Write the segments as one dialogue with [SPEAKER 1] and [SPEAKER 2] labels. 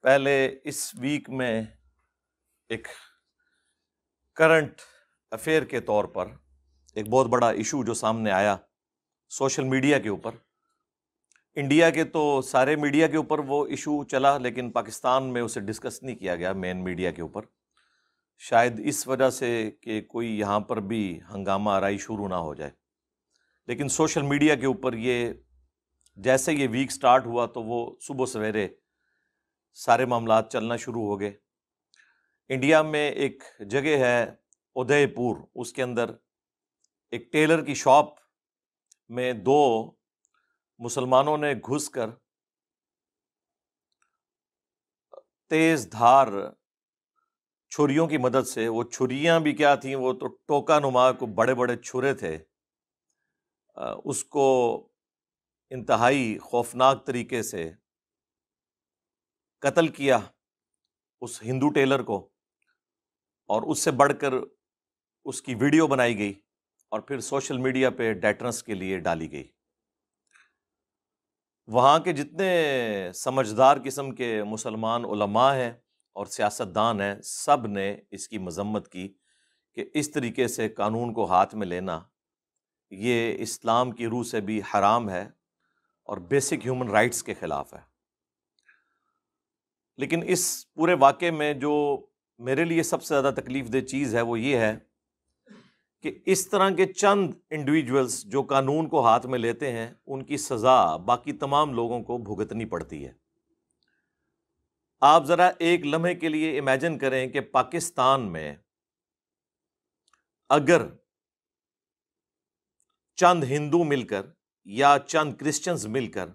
[SPEAKER 1] پہلے اس ویک میں ایک کرنٹ افیئر کے طور پر ایک بہت بڑا ایشو جو سامنے آیا سوشل میڈیا کے اوپر، انڈیا کے تو سارے میڈیا کے اوپر وہ ایشو چلا، لیکن پاکستان میں اسے ڈسکس نہیں کیا گیا مین میڈیا کے اوپر، شاید اس وجہ سے کہ کوئی یہاں پر بھی ہنگامہ آرائی شروع نہ ہو جائے۔ لیکن سوشل میڈیا کے اوپر یہ جیسے یہ ویک سٹارٹ ہوا تو وہ صبح سویرے سارے معاملات چلنا شروع ہو گئے۔ انڈیا میں ایک جگہ ہے ادے پور، اس کے اندر ایک ٹیلر کی شاپ میں دو مسلمانوں نے گھس کر تیز دھار چھریوں کی مدد سے، وہ چھریاں بھی کیا تھیں، وہ تو ٹوکا نما کو بڑے بڑے چھرے تھے، اس کو انتہائی خوفناک طریقے سے قتل کیا اس ہندو ٹیلر کو، اور اس سے بڑھ کر اس کی ویڈیو بنائی گئی اور پھر سوشل میڈیا پہ ڈیٹرنس کے لیے ڈالی گئی۔ وہاں کے جتنے سمجھدار قسم کے مسلمان علماء ہیں اور سیاستدان ہیں، سب نے اس کی مذمت کی کہ اس طریقے سے قانون کو ہاتھ میں لینا یہ اسلام کی روح سے بھی حرام ہے اور بیسک ہیومن رائٹس کے خلاف ہے۔ لیکن اس پورے واقعے میں جو میرے لیے سب سے زیادہ تکلیف دہ چیز ہے وہ یہ ہے کہ اس طرح کے چند انڈیویجولز جو قانون کو ہاتھ میں لیتے ہیں ان کی سزا باقی تمام لوگوں کو بھگتنی پڑتی ہے۔ آپ ذرا ایک لمحے کے لیے امیجن کریں کہ پاکستان میں اگر چند ہندو مل کر یا چند کرسچنز مل کر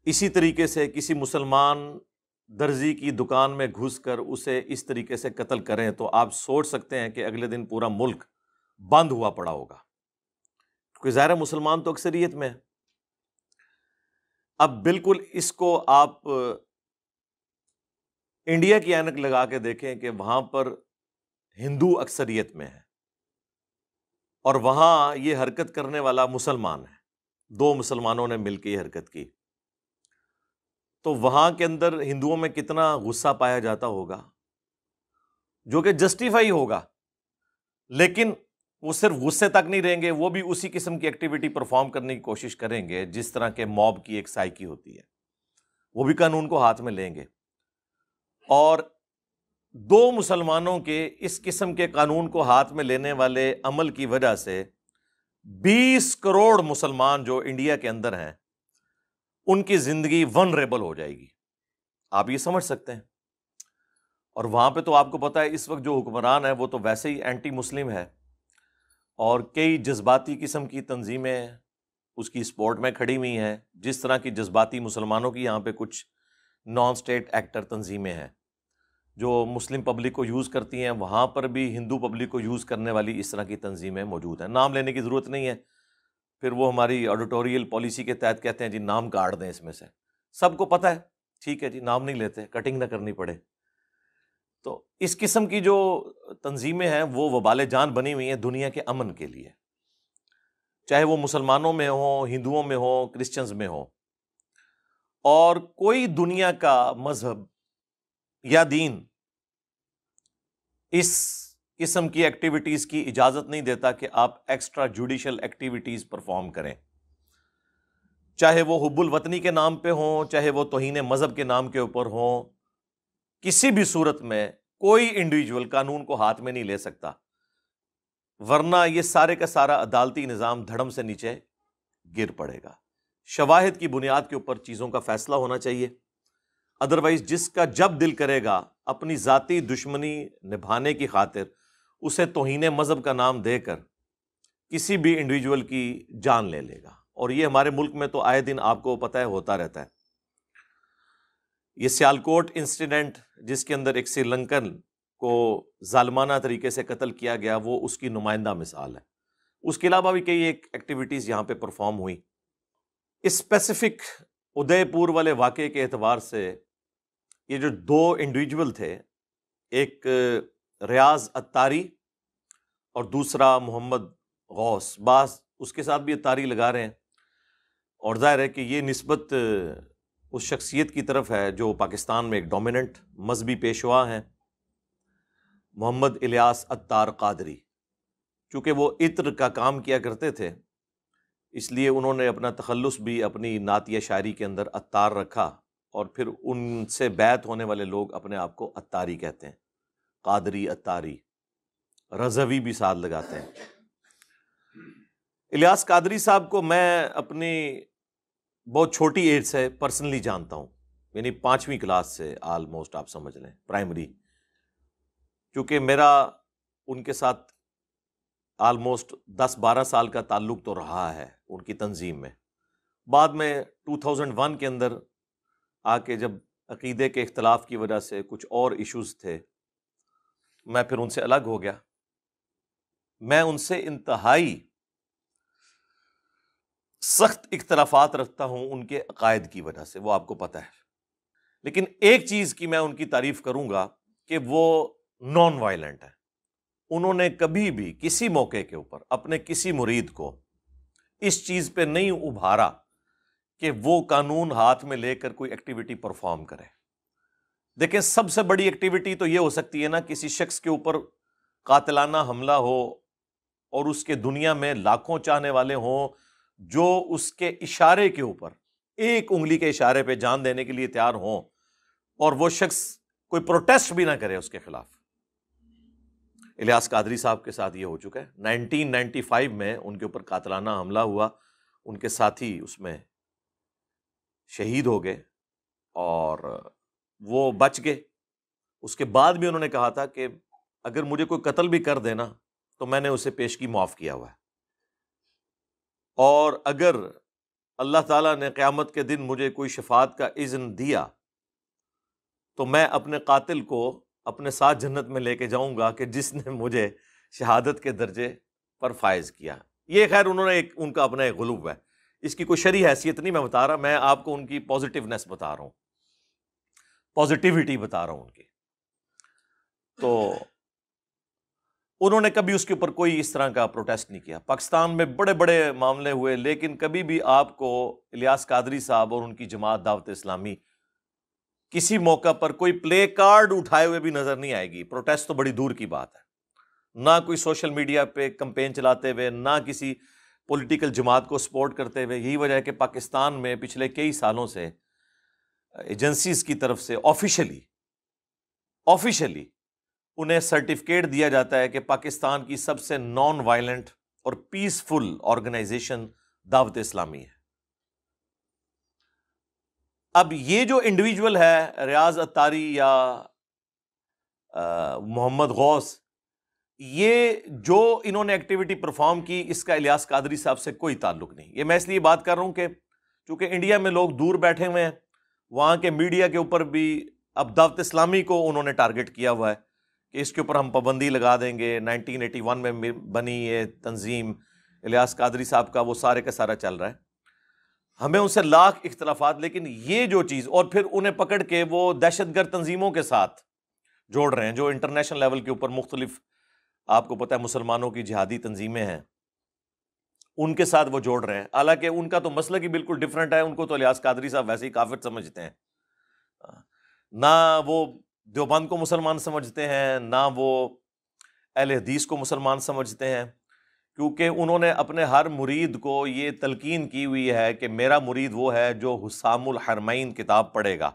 [SPEAKER 1] اسی طریقے سے کسی مسلمان درزی کی دکان میں گھس کر اسے اس طریقے سے قتل کریں تو آپ سوچ سکتے ہیں کہ اگلے دن پورا ملک بند ہوا پڑا ہوگا، کیونکہ ظاہر مسلمان تو اکثریت میں ہے۔ اب بالکل اس کو آپ انڈیا کی اینک لگا کے دیکھیں کہ وہاں پر ہندو اکثریت میں ہے اور وہاں یہ حرکت کرنے والا مسلمان ہے، دو مسلمانوں نے مل کے یہ حرکت کی، تو وہاں کے اندر ہندوؤں میں کتنا غصہ پایا جاتا ہوگا، جو کہ جسٹیفائی ہوگا، لیکن وہ صرف غصے تک نہیں رہیں گے، وہ بھی اسی قسم کی ایکٹیویٹی پرفارم کرنے کی کوشش کریں گے جس طرح کے موب کی ایک سائیکی ہوتی ہے، وہ بھی قانون کو ہاتھ میں لیں گے۔ اور دو مسلمانوں کے اس قسم کے قانون کو ہاتھ میں لینے والے عمل کی وجہ سے 20 کروڑ مسلمان جو انڈیا کے اندر ہیں ان کی زندگی ونریبل ہو جائے گی، آپ یہ سمجھ سکتے ہیں۔ اور وہاں پہ تو آپ کو پتا ہے اس وقت جو حکمران ہے وہ تو ویسے ہی اینٹی مسلم ہے، اور کئی جذباتی قسم کی تنظیمیں اس کی سپورٹ میں کھڑی ہوئی ہیں، جس طرح کی جذباتی مسلمانوں کی یہاں پہ کچھ نان سٹیٹ ایکٹر تنظیمیں ہیں جو مسلم پبلک کو یوز کرتی ہیں، وہاں پر بھی ہندو پبلک کو یوز کرنے والی اس طرح کی تنظیمیں موجود ہیں۔ نام لینے کی ضرورت نہیں ہے، پھر وہ ہماری ایڈیٹوریل پالیسی کے تحت کہتے ہیں جی نام کاٹ دیں اس میں سے، سب کو پتہ ہے، ٹھیک ہے جی نام نہیں لیتے، کٹنگ نہ کرنی پڑے۔ تو اس قسم کی جو تنظیمیں ہیں وہ وبال جان بنی ہوئی ہیں دنیا کے امن کے لیے، چاہے وہ مسلمانوں میں ہوں، ہندوؤں میں ہوں، کرسچنز میں ہوں، اور کوئی دنیا کا مذہب یا دین اس قسم کی ایکٹیویٹیز کی اجازت نہیں دیتا کہ آپ ایکسٹرا جوڈیشل ایکٹیویٹیز پرفارم کریں، چاہے وہ حب الوطنی کے نام پہ ہوں، چاہے وہ توہین مذہب کے نام کے اوپر ہوں، کسی بھی صورت میں کوئی انڈیویجول قانون کو ہاتھ میں نہیں لے سکتا، ورنہ یہ سارے کا سارا عدالتی نظام دھڑم سے نیچے گر پڑے گا۔ شواہد کی بنیاد کے اوپر چیزوں کا فیصلہ ہونا چاہیے، ادروائز جس کا جب دل کرے گا اپنی ذاتی دشمنی نبھانے کی خاطر اسے توہین مذہب کا نام دے کر کسی بھی انڈیویجول کی جان لے لے گا، اور یہ ہمارے ملک میں تو آئے دن آپ کو پتہ ہے ہوتا رہتا ہے۔ یہ سیالکوٹ انسیڈنٹ جس کے اندر ایک سری لنکن کو ظالمانہ طریقے سے قتل کیا گیا، وہ اس کی نمائندہ مثال ہے۔ اس کے علاوہ بھی کئی ایک ایکٹیویٹیز یہاں پہ پرفارم ہوئی۔ اسپیسیفک ادے پور والے واقعے کے اعتبار سے یہ جو دو انڈیویجول تھے، ایک ریاض اتاری اور دوسرا محمد غوث، بعض اس کے ساتھ بھی اتاری لگا رہے ہیں، اور ظاہر ہے کہ یہ نسبت اس شخصیت کی طرف ہے جو پاکستان میں ایک ڈومیننٹ مذہبی پیشوا ہیں، محمد الیاس عطار قادری۔ چونکہ وہ عطر کا کام کیا کرتے تھے، اس لیے انہوں نے اپنا تخلص بھی اپنی نعتیہ شاعری کے اندر عطار رکھا، اور پھر ان سے بیعت ہونے والے لوگ اپنے آپ کو عطاری کہتے ہیں، قادری، عطاری، رضوی بھی ساتھ لگاتے ہیں۔ الیاس قادری صاحب کو میں اپنی بہت چھوٹی ایج سے پرسنلی جانتا ہوں، یعنی 5ویں کلاس سے آلموسٹ آپ سمجھ لیں، پرائمری، کیونکہ میرا ان کے ساتھ آلموسٹ 10-12 سال کا تعلق تو رہا ہے ان کی تنظیم میں۔ بعد میں 2001 کے اندر آ کے جب عقیدے کے اختلاف کی وجہ سے کچھ اور ایشوز تھے، میں پھر ان سے الگ ہو گیا۔ میں ان سے انتہائی سخت اختلافات رکھتا ہوں ان کے عقائد کی وجہ سے، وہ آپ کو پتہ ہے، لیکن ایک چیز کی میں ان کی تعریف کروں گا کہ وہ نان وائلنٹ ہے۔ انہوں نے کبھی بھی کسی موقع کے اوپر اپنے کسی مرید کو اس چیز پہ نہیں ابھارا کہ وہ قانون ہاتھ میں لے کر کوئی ایکٹیویٹی پرفارم کرے۔ دیکھیں، سب سے بڑی ایکٹیویٹی تو یہ ہو سکتی ہے نا، کسی شخص کے اوپر قاتلانہ حملہ ہو اور اس کے دنیا میں لاکھوں چاہنے والے ہوں جو اس کے اشارے کے اوپر، ایک انگلی کے اشارے پہ جان دینے کے لیے تیار ہوں، اور وہ شخص کوئی پروٹیسٹ بھی نہ کرے اس کے خلاف۔ الیاس قادری صاحب کے ساتھ یہ ہو چکا ہے۔ 1995 میں ان کے اوپر قاتلانہ حملہ ہوا، ان کے ساتھی اس میں شہید ہو گئے اور وہ بچ گئے۔ اس کے بعد بھی انہوں نے کہا تھا کہ اگر مجھے کوئی قتل بھی کر دینا تو میں نے اسے پیشگی معاف کیا ہوا ہے، اور اگر اللہ تعالیٰ نے قیامت کے دن مجھے کوئی شفاعت کا اذن دیا تو میں اپنے قاتل کو اپنے ساتھ جنت میں لے کے جاؤں گا کہ جس نے مجھے شہادت کے درجے پر فائز کیا۔ یہ خیر انہوں نے ان کا اپنا ایک غلوب ہے، اس کی کوئی شرعی حیثیت نہیں میں بتا رہا، میں آپ کو ان کی پازیٹیونیس بتا رہا ہوں، پازیٹیوٹی بتا رہا ہوں ان کی۔ تو انہوں نے کبھی اس کے اوپر کوئی اس طرح کا پروٹیسٹ نہیں کیا۔ پاکستان میں بڑے بڑے معاملے ہوئے، لیکن کبھی بھی آپ کو الیاس قادری صاحب اور ان کی جماعت دعوت اسلامی کسی موقع پر کوئی پلے کارڈ اٹھائے ہوئے بھی نظر نہیں آئے گی۔ پروٹیسٹ تو بڑی دور کی بات ہے، نہ کوئی سوشل میڈیا پہ کمپین چلاتے ہوئے، نہ کسی پولیٹیکل جماعت کو سپورٹ کرتے ہوئے۔ یہی وجہ ہے کہ پاکستان میں پچھلے کئی سالوں سے ایجنسیز کی طرف سے آفیشلی انہیں سرٹیفکیٹ دیا جاتا ہے کہ پاکستان کی سب سے نان وائلنٹ اور پیسفل آرگنائزیشن دعوت اسلامی ہے۔ اب یہ جو انڈیویجول ہے ریاض عطاری یا محمد غوث، یہ جو انہوں نے ایکٹیویٹی پرفارم کی، اس کا الیاس قادری صاحب سے کوئی تعلق نہیں۔ یہ میں اس لیے بات کر رہا ہوں کہ چونکہ انڈیا میں لوگ دور بیٹھے ہوئے ہیں، وہاں کے میڈیا کے اوپر بھی اب دعوت اسلامی کو انہوں نے ٹارگٹ کیا ہوا ہے کہ اس کے اوپر ہم پابندی لگا دیں گے۔ 1981 میں بنی یہ تنظیم الیاس قادری صاحب کا وہ سارے کا سارا چل رہا ہے۔ ہمیں ان سے لاکھ اختلافات، لیکن یہ جو چیز، اور پھر انہیں پکڑ کے وہ دہشت گرد تنظیموں کے ساتھ جوڑ رہے ہیں جو انٹرنیشنل لیول کے اوپر مختلف، آپ کو پتہ ہے مسلمانوں کی جہادی تنظیمیں ہیں، ان کے ساتھ وہ جوڑ رہے ہیں۔ حالانکہ ان کا تو مسئلہ ہی بالکل ڈیفرنٹ ہے، ان کو تو الیاس قادری صاحب ویسے ہی کافر سمجھتے ہیں، نہ وہ دیوبند کو مسلمان سمجھتے ہیں، نہ وہ اہل حدیث کو مسلمان سمجھتے ہیں، کیونکہ انہوں نے اپنے ہر مرید کو یہ تلقین کی ہوئی ہے کہ میرا مرید وہ ہے جو حسام الحرمین کتاب پڑھے گا،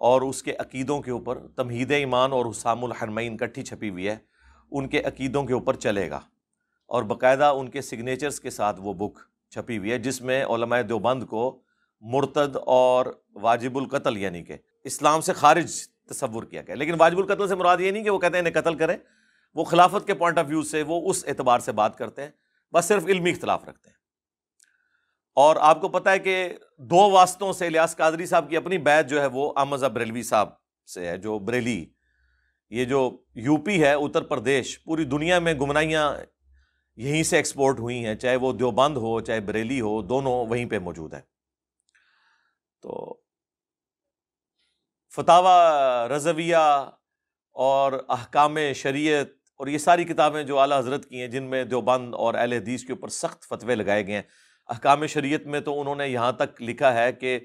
[SPEAKER 1] اور اس کے عقیدوں کے اوپر تمہید ایمان اور حسام الحرمین کٹھی چھپی ہوئی ہے، ان کے عقیدوں کے اوپر چلے گا، اور باقاعدہ ان کے سگنیچرز کے ساتھ وہ بک چھپی ہوئی ہے جس میں علماء دیوبند کو مرتد اور واجب القتل یعنی کہ اسلام سے خارج تصور کیا گیا۔ لیکن واجب القتل سے مراد یہ نہیں کہ وہ کہتے ہیں انہیں قتل کریں، وہ خلافت کے پوائنٹ آف ویو سے وہ اس اعتبار سے بات کرتے ہیں، بس صرف علمی اختلاف رکھتے ہیں۔ اور آپ کو پتہ ہے کہ 2 واسطوں سے الیاس قادری صاحب کی اپنی بیعت جو ہے وہ احمد رضا بریلوی صاحب سے ہے، جو بریلی، یہ جو یو پی ہے، اتر پردیش، پوری دنیا میں گمراہیاں یہیں سے ایکسپورٹ ہوئی ہیں، چاہے وہ دیوبند ہو چاہے بریلی ہو، دونوں وہیں پہ موجود ہیں۔ تو فتاوی رضویہ اور احکام شریعت اور یہ ساری کتابیں جو اعلیٰ حضرت کی ہیں، جن میں دیوبند اور اہل حدیث کے اوپر سخت فتوے لگائے گئے ہیں۔ احکام شریعت میں تو انہوں نے یہاں تک لکھا ہے کہ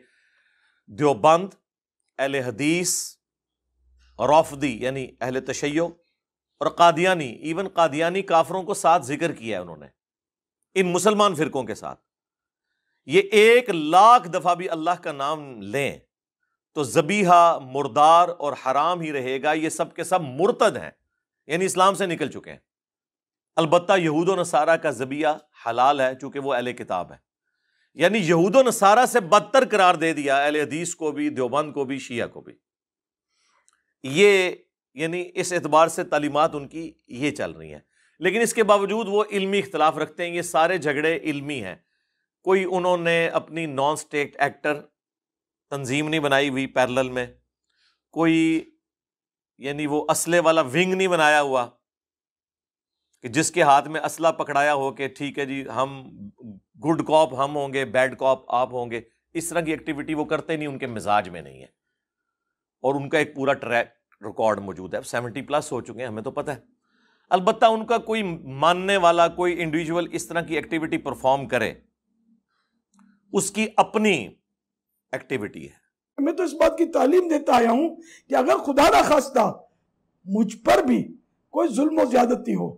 [SPEAKER 1] دیوبند، اہل حدیث، رافضی یعنی اہل تشیع، اور قادیانی، ایون قادیانی کافروں کو ساتھ ذکر کیا ہے انہوں نے ان مسلمان فرقوں کے ساتھ. یہ 1,00,000 دفعہ بھی اللہ کا نام لیں تو ذبیحہ مردار اور حرام ہی رہے گا. یہ سب کے سب مرتد ہیں، یعنی اسلام سے نکل چکے ہیں. البتہ یہود و نصارہ کا ذبیحہ حلال ہے چونکہ وہ اہل کتاب ہے، یعنی یہود و نصارہ سے بدتر قرار دے دیا اہل حدیث کو بھی، دیوبند کو بھی، شیعہ کو بھی. یہ یعنی اس اعتبار سے تعلیمات ان کی یہ چل رہی ہیں. لیکن اس کے باوجود وہ علمی اختلاف رکھتے ہیں. یہ سارے جھگڑے علمی ہیں. کوئی انہوں نے اپنی نان اسٹیٹ ایکٹر تنظیم نہیں بنائی ہوئی پیرلل میں، کوئی یعنی وہ اسلحے والا ونگ نہیں بنایا ہوا کہ جس کے ہاتھ میں اسلحہ پکڑایا ہو کہ ٹھیک ہے جی ہم گڈ کاپ ہم ہوں گے، بیڈ کاپ آپ ہوں گے. اس طرح کی ایکٹیویٹی وہ کرتے نہیں، ان کے مزاج میں نہیں ہے. اور ان کا ایک پورا ٹریک ریکارڈ موجود ہے. 70+ ہو چکے ہیں، ہمیں تو پتہ ہے. البتہ ان کا کوئی ماننے والا کوئی انڈیویجول اس طرح کی ایکٹیویٹی پرفارم کرے، اس کی اپنی ایکٹیویٹی ہے.
[SPEAKER 2] میں تو اس بات کی تعلیم دیتا آیا ہوں کہ اگر خدا نہ خواستہ مجھ پر بھی کوئی ظلم و زیادتی ہو،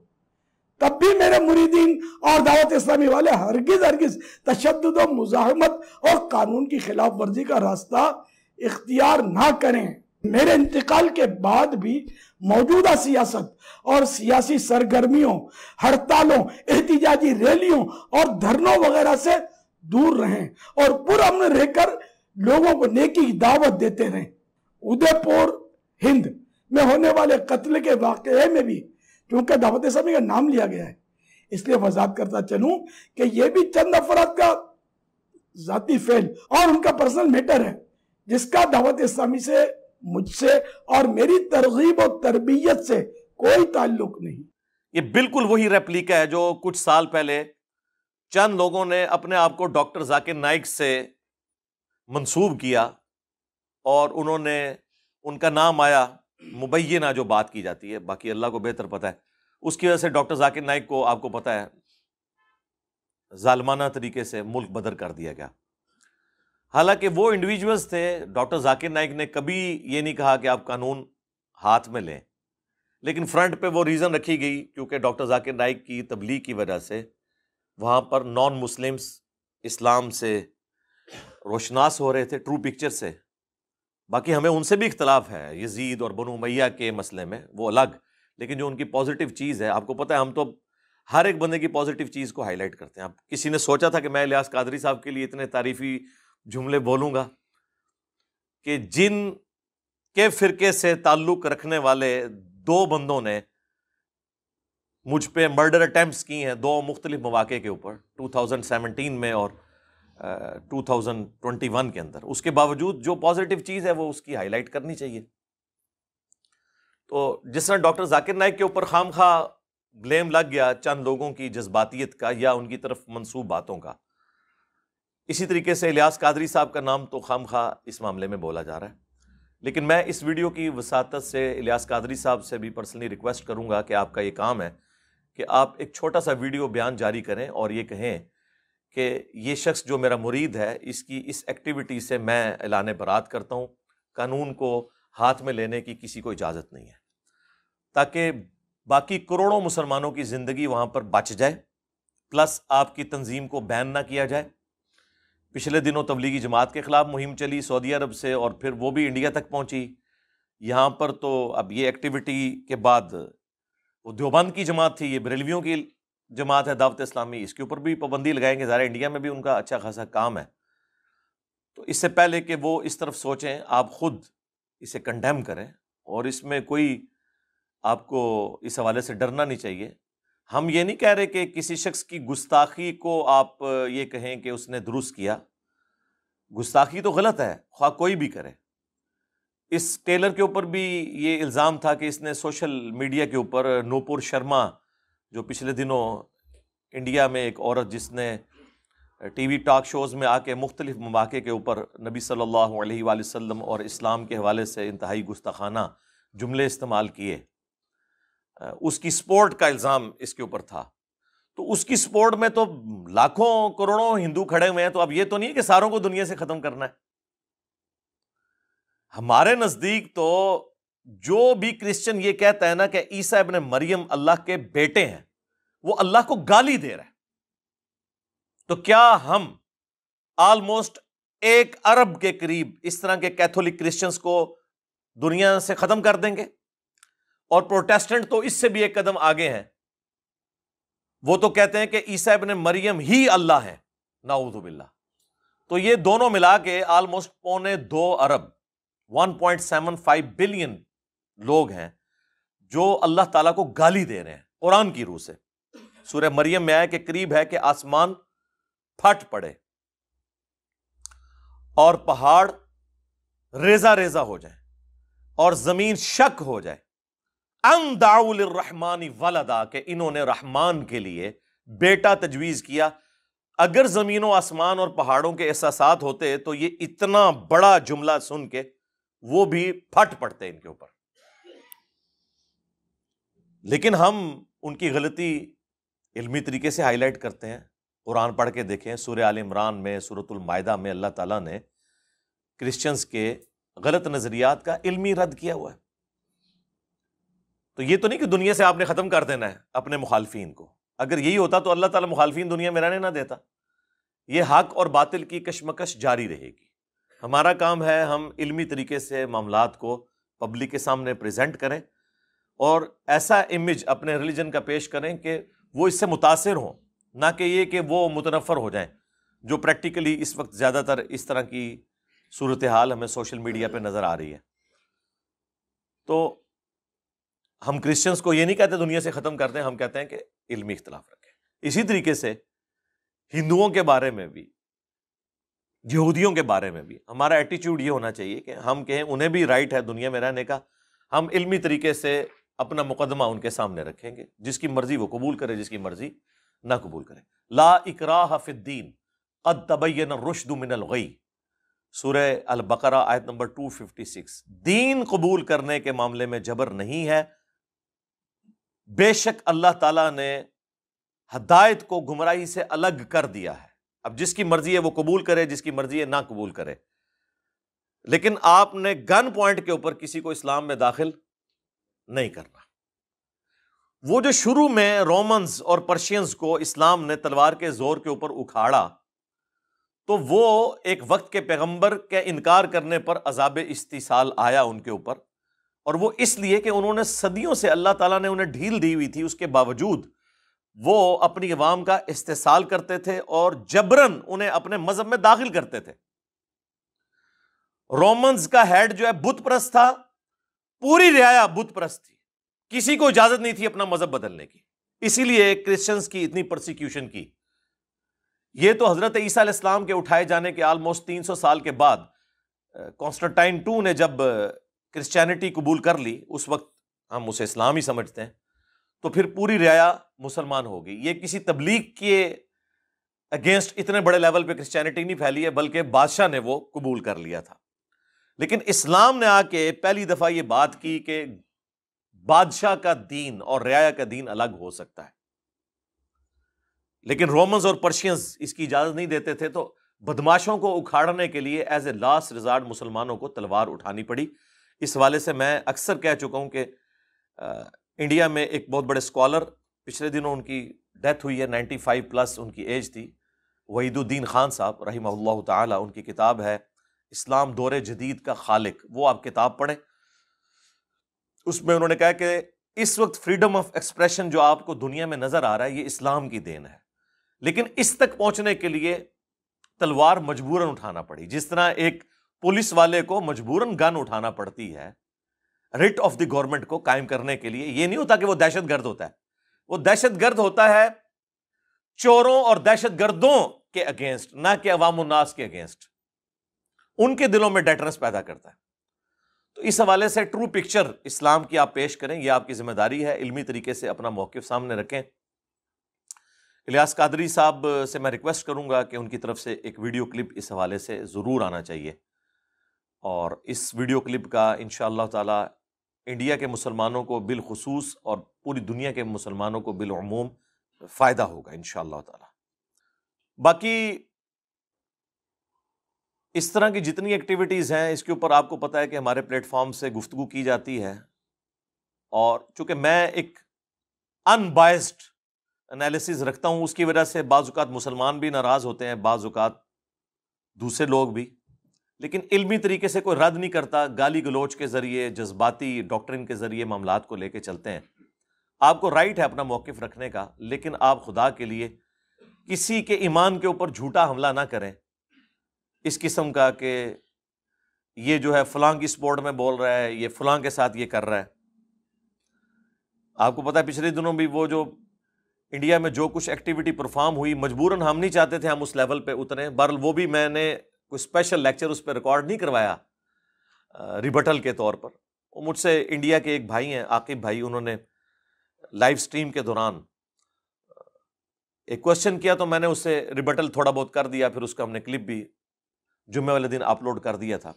[SPEAKER 2] تب بھی میرے مریدین اور دعوت اسلامی والے ہرگز تشدد و مزاحمت اور قانون کی خلاف ورزی کا راستہ اختیار نہ کریں. میرے انتقال کے بعد بھی موجودہ سیاست اور سیاسی سرگرمیوں، ہڑتالوں، احتجاجی ریلیوں اور دھرنوں وغیرہ سے دور رہیں اور پرامن رہ کر لوگوں کو نیکی کی دعوت دیتے رہیں. ادے پور ہند میں ہونے والے قتل کے واقعے میں بھی کیونکہ دعوت اسلامی کا نام لیا گیا ہے، اس لیے وضاحت کرتا چلوں کہ یہ بھی چند افراد کا ذاتی فعل اور ان کا پرسنل میٹر ہے، جس کا دعوت اسلامی سے، مجھ سے اور میری ترغیب و تربیت سے کوئی تعلق نہیں.
[SPEAKER 1] یہ بالکل وہی ریپلیکا ہے جو کچھ سال پہلے چند لوگوں نے اپنے آپ کو ڈاکٹر ذاکر نائک سے منسوب کیا، اور انہوں نے ان کا نام آیا مبینہ جو بات کی جاتی ہے، باقی اللہ کو بہتر پتہ ہے. اس کی وجہ سے ڈاکٹر ذاکر نائک کو آپ کو پتہ ہے ظالمانہ طریقے سے ملک بدر کر دیا گیا. حالانکہ وہ انڈیویجولز تھے، ڈاکٹر ذاکر نائک نے کبھی یہ نہیں کہا کہ آپ قانون ہاتھ میں لیں، لیکن فرنٹ پہ وہ ریزن رکھی گئی کیونکہ ڈاکٹر ذاکر نائک کی تبلیغ کی وجہ سے وہاں پر نان مسلمز اسلام سے روشناس ہو رہے تھے، ٹرو پکچر سے. باقی ہمیں ان سے بھی اختلاف ہے یزید اور بنو امیہ کے مسئلے میں، وہ الگ، لیکن جو ان کی پازیٹیو چیز ہے، آپ کو پتہ ہے ہم تو ہر ایک بندے کی پازیٹیو چیز کو ہائی لائٹ کرتے ہیں. اب کسی نے سوچا تھا کہ میں الیاس قادری صاحب کے لیے اتنے تعریفی جملے بولوں گا کہ جن کے فرقے سے تعلق رکھنے والے 2 بندوں نے مجھ پہ مرڈر اٹیمپٹس کی ہیں 2 مختلف مواقع کے اوپر، 2017 میں اور 2021 کے اندر، اس کے باوجود جو پازیٹیو چیز ہے وہ اس کی ہائی لائٹ کرنی چاہیے. تو جس طرح ڈاکٹر ذاکر نائک کے اوپر خام خواہ بلیم لگ گیا چند لوگوں کی جذباتیت کا یا ان کی طرف منسوب باتوں کا، اسی طریقے سے الیاس قادری صاحب کا نام تو خام خواہ اس معاملے میں بولا جا رہا ہے. لیکن میں اس ویڈیو کی وساطت سے الیاس قادری صاحب سے بھی پرسنلی ریکویسٹ کروں گا کہ آپ کا یہ کام ہے کہ آپ ایک چھوٹا سا ویڈیو بیان جاری کریں اور یہ کہیں کہ یہ شخص جو میرا مرید ہے، اس کی اس ایکٹیویٹی سے میں اعلان برات کرتا ہوں، قانون کو ہاتھ میں لینے کی کسی کو اجازت نہیں ہے، تاکہ باقی کروڑوں مسلمانوں کی زندگی وہاں پر بچ جائے، پلس آپ کی تنظیم کو بین نہ کیا جائے. پچھلے دنوں تبلیغی جماعت کے خلاف مہم چلی سعودی عرب سے، اور پھر وہ بھی انڈیا تک پہنچی. یہاں پر تو اب یہ ایکٹیویٹی کے بعد وہ دیوبند کی جماعت تھی، یہ بریلویوں کی جماعت ہے دعوت اسلامی، اس کے اوپر بھی پابندی لگائیں گے. ظاہر انڈیا میں بھی ان کا اچھا خاصا کام ہے. تو اس سے پہلے کہ وہ اس طرف سوچیں، آپ خود اسے کنڈیم کریں، اور اس میں کوئی آپ کو اس حوالے سے ڈرنا نہیں چاہیے. ہم یہ نہیں کہہ رہے کہ کسی شخص کی گستاخی کو آپ یہ کہیں کہ اس نے درست کیا. گستاخی تو غلط ہے، خواہ کوئی بھی کرے. اس ٹیلر کے اوپر بھی یہ الزام تھا کہ اس نے سوشل میڈیا کے اوپر نوپور شرما، جو پچھلے دنوں انڈیا میں ایک عورت جس نے ٹی وی ٹاک شوز میں آ کے مختلف مواقع کے اوپر نبی صلی اللہ علیہ وآلہ وسلم اور اسلام کے حوالے سے انتہائی گستاخانہ جملے استعمال کیے، اس کی سپورٹ کا الزام اس کے اوپر تھا. تو اس کی سپورٹ میں تو لاکھوں کروڑوں ہندو کھڑے ہوئے ہیں، تو اب یہ تو نہیں ہے کہ ساروں کو دنیا سے ختم کرنا ہے. ہمارے نزدیک تو جو بھی کرسچن یہ کہتا ہے نا کہ عیسیٰ ابن مریم اللہ کے بیٹے ہیں، وہ اللہ کو گالی دے رہا ہے۔ تو کیا ہم آلموسٹ 1 ارب کے قریب اس طرح کے کیتھولک کرسچنز کو دنیا سے ختم کر دیں گے؟ اور پروٹیسٹنٹ تو اس سے بھی ایک قدم آگے ہیں، وہ تو کہتے ہیں کہ عیسیٰ ابن مریم ہی اللہ ہے، نعوذ باللہ۔ تو یہ دونوں ملا کے آلموسٹ 1.25 ارب 1.75 بلین لوگ ہیں جو اللہ تعالیٰ کو گالی دے رہے ہیں قرآن کی روح سے۔ سورہ مریم میں آیا کہ قریب ہے کہ آسمان پھٹ پڑے اور پہاڑ ریزہ ریزہ ہو جائیں اور زمین شک ہو جائے، ان دعوا للرحمن ولدا، کہ انہوں نے رحمان کے لیے بیٹا تجویز کیا۔ اگر زمین و آسمان اور پہاڑوں کے احساسات ہوتے تو یہ اتنا بڑا جملہ سن کے وہ بھی پھٹ پڑتے ان کے اوپر، لیکن ہم ان کی غلطی علمی طریقے سے ہائی لائٹ کرتے ہیں۔ قرآن پڑھ کے دیکھیں، سورہ آل عمران میں، سورۃ المائدہ میں اللہ تعالیٰ نے کرسچنز کے غلط نظریات کا علمی رد کیا ہوا ہے۔ تو یہ تو نہیں کہ دنیا سے آپ نے ختم کر دینا ہے اپنے مخالفین کو، اگر یہی ہوتا تو اللہ تعالیٰ مخالفین دنیا میں رہنے نہ دیتا۔ یہ حق اور باطل کی کشمکش جاری رہے گی۔ ہمارا کام ہے ہم علمی طریقے سے معاملات کو پبلک کے سامنے پریزنٹ کریں اور ایسا امیج اپنے ریلیجن کا پیش کریں کہ وہ اس سے متاثر ہوں، نہ کہ یہ کہ وہ متنفر ہو جائیں، جو پریکٹیکلی اس وقت زیادہ تر اس طرح کی صورتحال ہمیں سوشل میڈیا پہ نظر آ رہی ہے۔ تو ہم کرسچنز کو یہ نہیں کہتے دنیا سے ختم کرتے ہیں، ہم کہتے ہیں کہ علمی اختلاف رکھیں۔ اسی طریقے سے ہندوؤں کے بارے میں بھی، یہودیوں کے بارے میں بھی ہمارا ایٹیچیوڈ یہ ہونا چاہیے کہ ہم کہیں انہیں بھی رائٹ ہے دنیا میں رہنے کا، ہم علمی طریقے سے اپنا مقدمہ ان کے سامنے رکھیں گے، جس کی مرضی وہ قبول کرے، جس کی مرضی نہ قبول کرے۔ لا اکراہ فی الدین قد تبین الرشد من الغی، سورہ البقرہ آیت نمبر 256۔ دین قبول کرنے کے معاملے میں جبر نہیں ہے، بے شک اللہ تعالیٰ نے ہدایت کو گمراہی سے الگ کر دیا ہے۔ اب جس کی مرضی ہے وہ قبول کرے، جس کی مرضی ہے نہ قبول کرے، لیکن آپ نے گن پوائنٹ کے اوپر کسی کو اسلام میں داخل نہیں کرنا۔ وہ جو شروع میں رومنز اور پرشینز کو اسلام نے تلوار کے زور کے اوپر اکھاڑا، تو وہ ایک وقت کے پیغمبر کے انکار کرنے پر عذاب استحصال آیا ان کے اوپر، اور وہ اس لیے کہ انہوں نے صدیوں سے اللہ تعالیٰ نے انہیں ڈھیل دی ہوئی تھی، اس کے باوجود وہ اپنی عوام کا استحصال کرتے تھے اور جبراً انہیں اپنے مذہب میں داخل کرتے تھے۔ رومنز کا ہیڈ جو ہے بت پرست تھا، پوری رعایا بت پرست تھی، کسی کو اجازت نہیں تھی اپنا مذہب بدلنے کی، اسی لیے کرسچنز کی اتنی پرسیکیوشن کی۔ یہ تو حضرت عیسیٰ علیہ السلام کے اٹھائے جانے کے آلموسٹ 300 سال کے بعد کانسٹنٹائن II نے جب کرسچینٹی قبول کر لی، اس وقت ہم اسے اسلام ہی سمجھتے ہیں، تو پھر پوری رعایا مسلمان ہو گئی۔ یہ کسی تبلیغ کے اگینسٹ اتنے بڑے لیول پہ کرسچینٹی نہیں پھیلی ہے، بلکہ بادشاہ نے وہ قبول کر لیا تھا۔ لیکن اسلام نے آ کے پہلی دفعہ یہ بات کی کہ بادشاہ کا دین اور رعایا کا دین الگ ہو سکتا ہے، لیکن رومنز اور پرشینز اس کی اجازت نہیں دیتے تھے، تو بدماشوں کو اکھاڑنے کے لیے ایز اے لاسٹ ریزارٹ مسلمانوں کو تلوار اٹھانی پڑی۔ اس حوالے سے میں اکثر کہہ چکا ہوں کہ انڈیا میں ایک بہت بڑے اسکالر، پچھلے دنوں ان کی ڈیتھ ہوئی ہے، 95+ ان کی ایج تھی، وحید الدین خان صاحب رحمہ اللہ تعالی، ان کی کتاب ہے اسلام دور جدید کا خالق، وہ آپ کتاب پڑھیں۔ اس میں انہوں نے کہا کہ اس وقت فریڈم آف ایکسپریشن جو آپ کو دنیا میں نظر آ رہا ہے، یہ اسلام کی دین ہے، لیکن اس تک پہنچنے کے لیے تلوار مجبوراً اٹھانا پڑی، جس طرح ایک پولیس والے کو مجبوراً گن اٹھانا پڑتی ہے رٹ آف دی گورنمنٹ کو قائم کرنے کے لیے۔ یہ نہیں ہوتا کہ وہ دہشت گرد ہوتا ہے، وہ دہشت گرد ہوتا ہے چوروں اور دہشت گردوں کے اگینسٹ، نہ کہ عوام الناس کے اگینسٹ، ان کے دلوں میں ڈیٹرنس پیدا کرتا ہے۔ تو اس حوالے سے ٹرو پکچر اسلام کی آپ پیش کریں، یہ آپ کی ذمہ داری ہے، علمی طریقے سے اپنا موقف سامنے رکھیں۔ الیاس قادری صاحب سے میں ریکویسٹ کروں گا کہ ان کی طرف سے ایک ویڈیو کلپ اس حوالے سے ضرور آنا چاہیے، اور اس ویڈیو کلپ کا انشاءاللہ تعالی انڈیا کے مسلمانوں کو بالخصوص اور پوری دنیا کے مسلمانوں کو بالعموم فائدہ ہوگا انشاءاللہ تعالی۔ باقی اس طرح کی جتنی ایکٹیویٹیز ہیں اس کے اوپر آپ کو پتہ ہے کہ ہمارے پلیٹ فارم سے گفتگو کی جاتی ہے، اور چونکہ میں ایک ان بائسڈ انالیسز رکھتا ہوں، اس کی وجہ سے بعض اوقات مسلمان بھی ناراض ہوتے ہیں، بعض اوقات دوسرے لوگ بھی، لیکن علمی طریقے سے کوئی رد نہیں کرتا، گالی گلوچ کے ذریعے، جذباتی ڈاکٹرن کے ذریعے معاملات کو لے کے چلتے ہیں۔ آپ کو رائٹ ہے اپنا موقف رکھنے کا، لیکن آپ خدا کے لیے کسی کے ایمان کے اوپر جھوٹا حملہ نہ کریں اس قسم کا کہ یہ جو ہے فلاں کی سپورٹ میں بول رہا ہے، یہ فلاں کے ساتھ یہ کر رہا ہے۔ آپ کو پتہ ہے پچھلے دنوں بھی وہ جو انڈیا میں جو کچھ ایکٹیویٹی پرفارم ہوئی، مجبوراً ہم نہیں چاہتے تھے ہم اس لیول پہ اتریں، بہرحال وہ بھی میں نے کوئی اسپیشل لیکچر اس پہ ریکارڈ نہیں کروایا ریبٹل کے طور پر۔ وہ مجھ سے انڈیا کے ایک بھائی ہیں عاقب بھائی، انہوں نے لائیو سٹریم کے دوران ایک کوشچن کیا تو میں نے اس سے ریبٹل تھوڑا بہت کر دیا، پھر اس کا ہم نے کلپ بھی جمعے والے دن اپلوڈ کر دیا تھا۔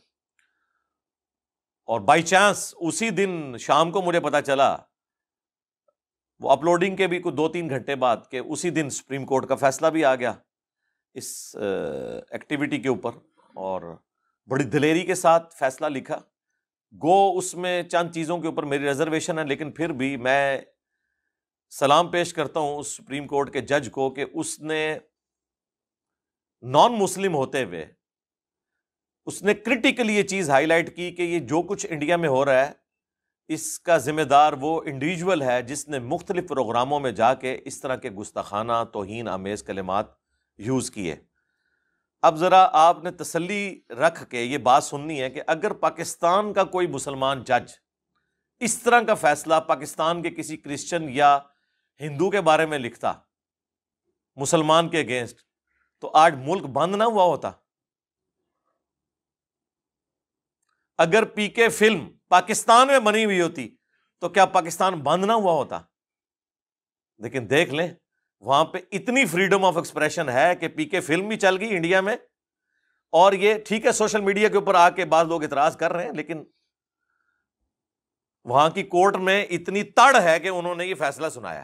[SPEAKER 1] اور بائی چانس اسی دن شام کو مجھے پتا چلا، وہ اپلوڈنگ کے بھی کوئی 2-3 گھنٹے بعد، کہ اسی دن سپریم کورٹ کا فیصلہ بھی آ گیا اس ایکٹیویٹی کے اوپر، اور بڑی دلیری کے ساتھ فیصلہ لکھا۔ گو اس میں چند چیزوں کے اوپر میری ریزرویشن ہے، لیکن پھر بھی میں سلام پیش کرتا ہوں اس سپریم کورٹ کے جج کو کہ اس نے نان مسلم ہوتے ہوئے اس نے کرٹیکلی یہ چیز ہائی لائٹ کی کہ یہ جو کچھ انڈیا میں ہو رہا ہے اس کا ذمہ دار وہ انڈیویجول ہے جس نے مختلف پروگراموں میں جا کے اس طرح کے گستاخانہ توہین آمیز کلمات یوز کیے۔ اب ذرا آپ نے تسلی رکھ کے یہ بات سننی ہے کہ اگر پاکستان کا کوئی مسلمان جج اس طرح کا فیصلہ پاکستان کے کسی کرسچن یا ہندو کے بارے میں لکھتا مسلمان کے اگینسٹ، تو آج ملک بند نہ ہوا ہوتا۔ اگر پی کے فلم پاکستان میں بنی ہوئی ہوتی تو کیا پاکستان بند نہ ہوا ہوتا؟ لیکن دیکھ لیں وہاں پہ اتنی فریڈم آف ایکسپریشن ہے کہ پی کے فلم بھی چل گئی انڈیا میں، اور یہ ٹھیک ہے سوشل میڈیا کے اوپر آ کے بعض لوگ اعتراض کر رہے ہیں، لیکن وہاں کی کورٹ میں اتنی تڑ ہے کہ انہوں نے یہ فیصلہ سنایا۔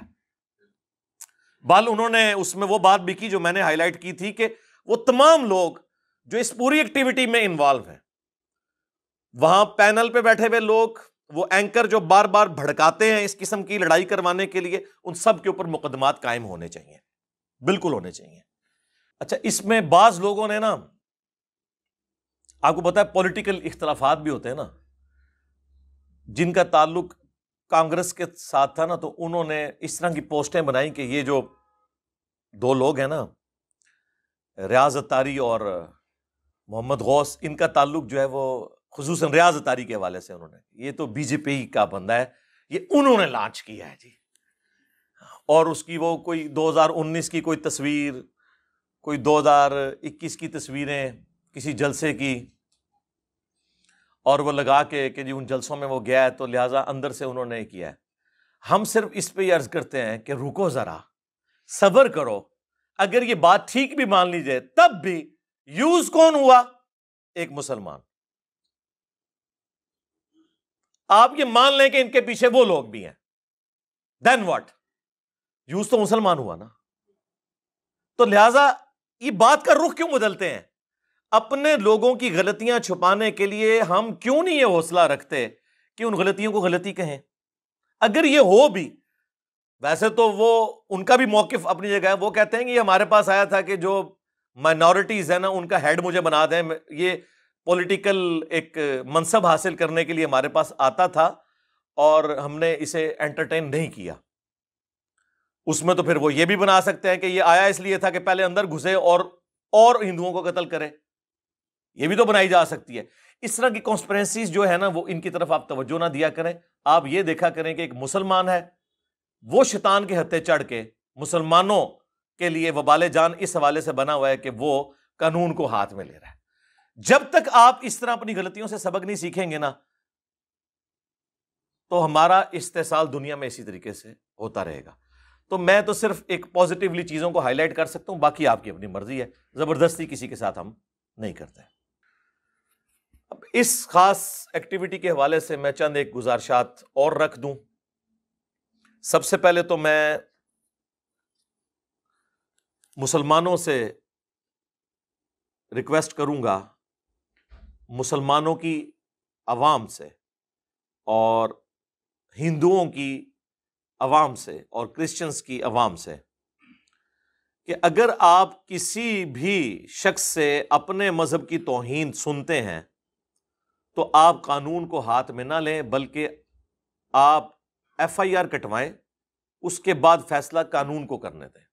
[SPEAKER 1] بل انہوں نے اس میں وہ بات بھی کی جو میں نے ہائی لائٹ کی تھی کہ وہ تمام لوگ جو اس پوری ایکٹیویٹی میں انوالو ہیں، وہاں پینل پہ بیٹھے ہوئے لوگ، وہ اینکر جو بار بار بھڑکاتے ہیں اس قسم کی لڑائی کروانے کے لیے، ان سب کے اوپر مقدمات قائم ہونے چاہیے، بالکل ہونے چاہیے۔ اچھا، اس میں بعض لوگوں نے نا، آپ کو پتا ہے پولیٹیکل اختلافات بھی ہوتے ہیں نا، جن کا تعلق کانگریس کے ساتھ تھا نا، تو انہوں نے اس طرح کی پوسٹیں بنائی کہ یہ جو دو لوگ ہیں نا، ریاض اتاری اور محمد غوث، ان کا تعلق جو ہے وہ خصوصاً ریاض اتاری کے حوالے سے انہوں نے، یہ تو بی جے پی کا بندہ ہے، یہ انہوں نے لانچ کیا ہے جی، اور اس کی وہ کوئی 2019 کی کوئی تصویر، کوئی 2021 کی تصویریں کسی جلسے کی، اور وہ لگا کے کہ جی ان جلسوں میں وہ گیا ہے تو لہٰذا اندر سے انہوں نے کیا ہے۔ ہم صرف اس پہ یہ عرض کرتے ہیں کہ رکو ذرا، صبر کرو، اگر یہ بات ٹھیک بھی مان لی جائے تب بھی یوز کون ہوا؟ ایک مسلمان۔ آپ یہ مان لیں کہ ان کے پیچھے وہ لوگ بھی ہیں، دین واٹ؟ یوز تو مسلمان ہوا نا۔ تو لہذا یہ بات کا رخ کیوں بدلتے ہیں؟ اپنے لوگوں کی غلطیاں چھپانے کے لیے ہم کیوں نہیں یہ حوصلہ رکھتے کہ ان غلطیوں کو غلطی کہیں؟ اگر یہ ہو بھی، ویسے تو وہ ان کا بھی موقف اپنی جگہ ہے، وہ کہتے ہیں کہ یہ ہمارے پاس آیا تھا کہ جو مائنورٹیز ہیں نا ان کا ہیڈ مجھے بنا دیں، یہ پولیٹیکل ایک منصب حاصل کرنے کے لیے ہمارے پاس آتا تھا اور ہم نے اسے انٹرٹین نہیں کیا۔ اس میں تو پھر وہ یہ بھی بنا سکتے ہیں کہ یہ آیا اس لیے تھا کہ پہلے اندر گھسے اور ہندوؤں کو قتل کرے، یہ بھی تو بنائی جا سکتی ہے۔ اس طرح کی کانسپیرنسیز جو ہے نا، وہ ان کی طرف آپ توجہ نہ دیا کریں، آپ یہ دیکھا کریں کہ ایک مسلمان ہے، وہ شیطان کے ہتھے چڑھ کے مسلمانوں کے لیے وبال جان اس حوالے سے بنا ہوا ہے کہ وہ قانون کو ہاتھ میں لے رہا ہے۔ جب تک آپ اس طرح اپنی غلطیوں سے سبق نہیں سیکھیں گے نا، تو ہمارا استحصال دنیا میں اسی طریقے سے ہوتا رہے گا۔ تو میں تو صرف ایک پازیٹیولی چیزوں کو ہائی لائٹ کر سکتا ہوں، باقی آپ کی اپنی مرضی ہے، زبردستی کسی کے ساتھ ہم نہیں کرتے۔ اب اس خاص ایکٹیویٹی کے حوالے سے میں چند ایک گزارشات اور رکھ دوں۔ سب سے پہلے تو میں مسلمانوں سے ریکویسٹ کروں گا مسلمانوں کی عوام سے اور ہندوؤں کی عوام سے اور کرسچنز کی عوام سے کہ اگر آپ کسی بھی شخص سے اپنے مذہب کی توہین سنتے ہیں تو آپ قانون کو ہاتھ میں نہ لیں، بلکہ آپ FIR کٹوائیں، اس کے بعد فیصلہ قانون کو کرنے دیں۔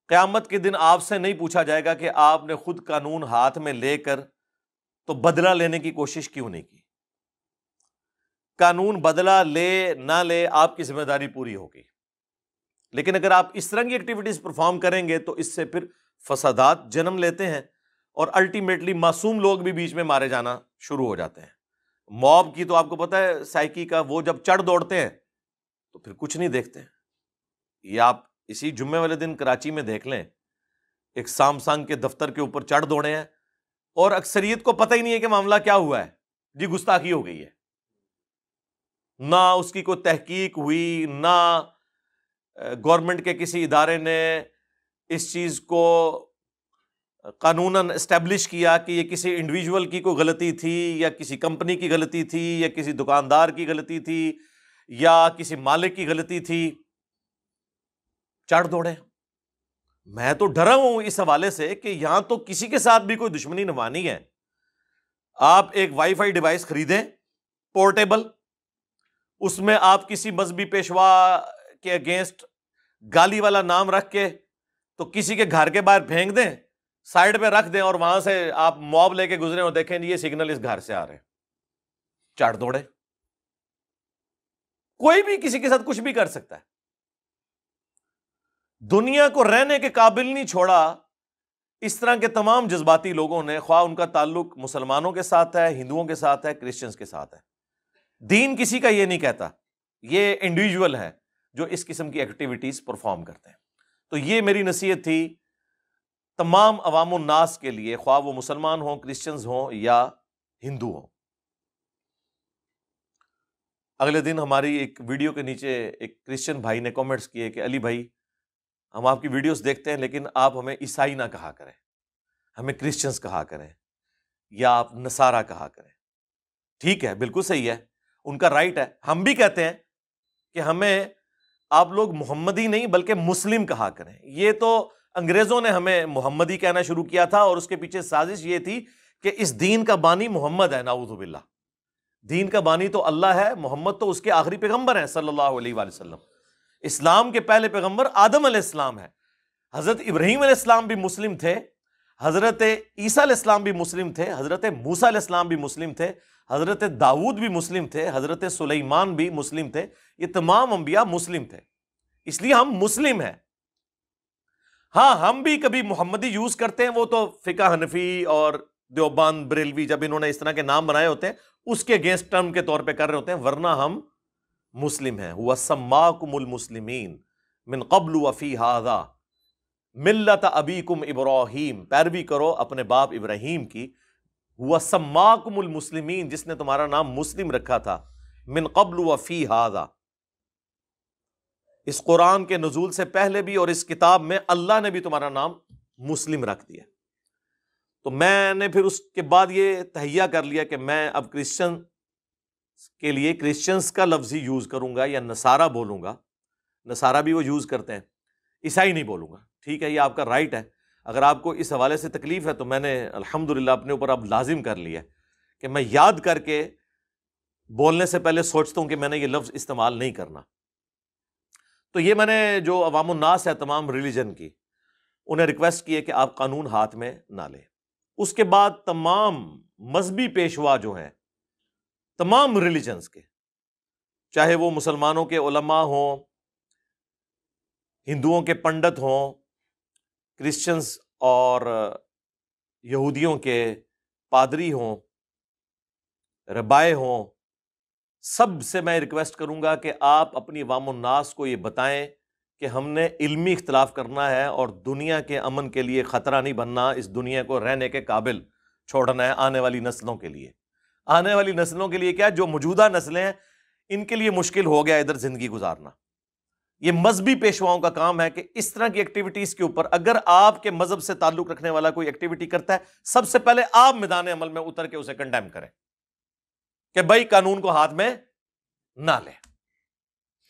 [SPEAKER 1] قیامت کے دن آپ سے نہیں پوچھا جائے گا کہ آپ نے خود قانون ہاتھ میں لے کر تو بدلہ لینے کی کوشش کیوں نہیں کی۔ قانون بدلہ لے نہ لے آپ کی ذمہ داری پوری ہوگی، لیکن اگر آپ اس طرح کی ایکٹیویٹیز پرفارم کریں گے تو اس سے پھر فسادات جنم لیتے ہیں اور الٹیمیٹلی معصوم لوگ بھی بیچ میں مارے جانا شروع ہو جاتے ہیں۔ موب کی تو آپ کو پتہ ہے سائیکی کا، وہ جب چڑھ دوڑتے ہیں تو پھر کچھ نہیں دیکھتے ہیں۔ یہ آپ اسی جمعے والے دن کراچی میں دیکھ لیں، ایک سامسنگ کے دفتر کے اوپر چڑھ دوڑے ہیں اور اکثریت کو پتہ ہی نہیں ہے کہ معاملہ کیا ہوا ہے، جی گستاخی ہو گئی ہے، نہ اس کی کوئی تحقیق ہوئی، نہ گورنمنٹ کے کسی ادارے نے اس چیز کو قانوناً اسٹیبلش کیا کہ یہ کسی انڈیویجول کی کوئی غلطی تھی یا کسی کمپنی کی غلطی تھی یا کسی دکاندار کی غلطی تھی یا کسی مالک کی غلطی تھی، چڑھ دوڑے۔ میں تو ڈرا ہوں اس حوالے سے کہ یہاں تو کسی کے ساتھ بھی کوئی دشمنی نبھانی ہے۔ آپ ایک وائی فائی ڈیوائس خریدیں پورٹیبل، اس میں آپ کسی مذہبی پیشوا کے اگینسٹ گالی والا نام رکھ کے تو کسی کے گھر کے باہر پھینک دیں، سائڈ پہ رکھ دیں اور وہاں سے آپ موب لے کے گزرے اور دیکھیں یہ سگنل اس گھر سے آ رہے ہیں، چڑھ دوڑے۔ کوئی بھی کسی کے ساتھ کچھ بھی کر سکتا ہے۔ دنیا کو رہنے کے قابل نہیں چھوڑا اس طرح کے تمام جذباتی لوگوں نے، خواہ ان کا تعلق مسلمانوں کے ساتھ ہے، ہندوؤں کے ساتھ ہے، کرسچنز کے ساتھ ہے۔ دین کسی کا یہ نہیں کہتا، یہ انڈیویجول ہے جو اس قسم کی ایکٹیویٹیز پرفارم کرتے ہیں۔ تو یہ میری نصیحت تھی تمام عوام الناس کے لیے، خواہ وہ مسلمان ہوں، کرسچنز ہوں یا ہندو ہوں۔ اگلے دن ہماری ایک ویڈیو کے نیچے ایک کرسچن بھائی نے کامنٹس کیے کہ علی بھائی ہم آپ کی ویڈیوز دیکھتے ہیں لیکن آپ ہمیں عیسائی نہ کہا کریں، ہمیں کرسچنز کہا کریں یا آپ نصارہ کہا کریں۔ ٹھیک ہے، بالکل صحیح ہے، ان کا رائٹ ہے۔ ہم بھی کہتے ہیں کہ ہمیں آپ لوگ محمدی نہیں بلکہ مسلم کہا کریں۔ یہ تو انگریزوں نے ہمیں محمدی کہنا شروع کیا تھا اور اس کے پیچھے سازش یہ تھی کہ اس دین کا بانی محمد ہے، نعوذ باللہ۔ دین کا بانی تو اللہ ہے، محمد تو اس کے آخری پیغمبر ہیں صلی اللہ علیہ وآلہ وسلم۔ اسلام کے پہلے پیغمبر آدم علیہ السلام ہے۔ حضرت ابراہیم علیہ السلام بھی مسلم تھے، حضرت عیسیٰ علیہ السلام بھی مسلم تھے، حضرت موسیٰ علیہ السلام بھی مسلم تھے، حضرت داؤد بھی مسلم تھے، حضرت سلیمان بھی مسلم تھے۔ یہ تمام انبیاء مسلم تھے، اس لیے ہم مسلم ہیں۔ ہاں ہم بھی کبھی محمدی یوز کرتے ہیں، وہ تو فقہ حنفی اور دیوبند بریلوی جب انہوں نے اس طرح کے نام بنائے ہوتے ہیں اس کے اگینسٹ ٹرم کے طور پہ کر رہے ہوتے ہیں، ورنہ ہم مسلم ہیں۔ هو سماکم المسلمین من قبل وفی ھذا ملت ابیکم ابراہیم، پیروی کرو اپنے باپ ابراہیم کی۔ هو سماکم المسلمین، جس نے تمہارا نام مسلم رکھا تھا، من قبل وفی ھذا، اس قرآن کے نزول سے پہلے بھی اور اس کتاب میں اللہ نے بھی تمہارا نام مسلم رکھ دیا۔ تو میں نے پھر اس کے بعد یہ تہیہ کر لیا کہ میں اب کرسچن کے لیے کرسچنز کا لفظ ہی یوز کروں گا یا نصارہ بولوں گا۔ نصارہ بھی وہ یوز کرتے ہیں، عیسائی نہیں بولوں گا۔ ٹھیک ہے، یہ آپ کا رائٹ ہے۔ اگر آپ کو اس حوالے سے تکلیف ہے تو میں نے الحمدللہ اپنے اوپر اب لازم کر لیا کہ میں یاد کر کے بولنے سے پہلے سوچتا ہوں کہ میں نے یہ لفظ استعمال نہیں کرنا۔ تو یہ میں نے جو عوام الناس ہے تمام ریلیجن کی، انہیں ریکویسٹ کی ہے کہ آپ قانون ہاتھ میں نہ لیں۔ اس کے بعد تمام مذہبی پیشوا جو ہیں تمام ریلیجنز کے، چاہے وہ مسلمانوں کے علماء ہوں، ہندوؤں کے پنڈت ہوں، کرسچنز اور یہودیوں کے پادری ہوں، ربائے ہوں، سب سے میں ریکویسٹ کروں گا کہ آپ اپنی عوام الناس کو یہ بتائیں کہ ہم نے علمی اختلاف کرنا ہے اور دنیا کے امن کے لیے خطرہ نہیں بننا، اس دنیا کو رہنے کے قابل چھوڑنا ہے آنے والی نسلوں کے لیے۔ آنے والی نسلوں کے لیے کیا، جو موجودہ نسلیں ہیں ان کے لیے مشکل ہو گیا ادھر زندگی گزارنا۔ یہ مذہبی پیشواؤں کا کام ہے کہ اس طرح کی ایکٹیویٹیز کے اوپر اگر آپ کے مذہب سے تعلق رکھنے والا کوئی ایکٹیویٹی کرتا ہے، سب سے پہلے آپ میدان عمل میں اتر کے اسے کنڈیم کریں کہ بھائی قانون کو ہاتھ میں نہ لیں،